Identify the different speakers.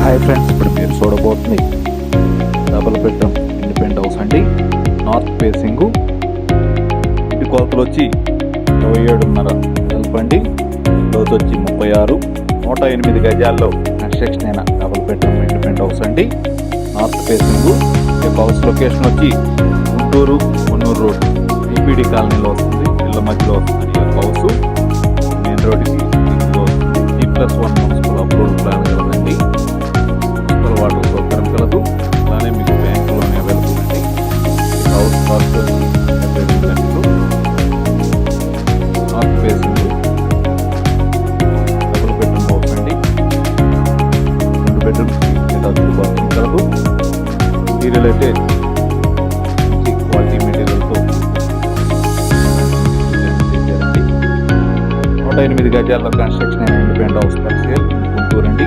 Speaker 1: Hi friends, ఇప్పుడు మీరు చూడబోతుంది double bedroom independent house అండి. North facing. ఇంటి కొలతలు వచ్చి 27.5 వెడల్పు అండి. లోతు వచ్చి 36, 108 గజాల్లో కన్స్ట్రక్షన్ అయిన డబుల్ బెడ్రూమ్ ఇండిపెండెంట్ హౌస్ అండి. North facing. ఈ హౌస్ లొకేషన్ వచ్చి గుంటూరు మున్నూరు రోడ్ టీపీడీ కాలనీలో వస్తుంది, ఇళ్ళ మధ్యలో వస్తుంది. ఈ హౌస్ మెయిన్ రోడ్డుకి G+1 మున్సిపల్ అప్రూవల్ ప్లాన్ కలదండి. మున్సిపల్ వాటర్ సౌకర్యం కలదు. అలానే మీకు బ్యాంక్ లోన్ అవైలబుల్ అండి. హౌస్ కాస్ట్ 72 లక్షలు. North facing double bedroom house అండి. 2 బెడ్రూమ్స్ అటాచ్డ్ బాత్రూమ్ కలదు. మెటీరియల్ అయితే క్వాలిటీ మెటీరియల్తో 108 గజాల్లో కన్స్ట్రక్షన్ అయిన independent house for sale Guntur అండి.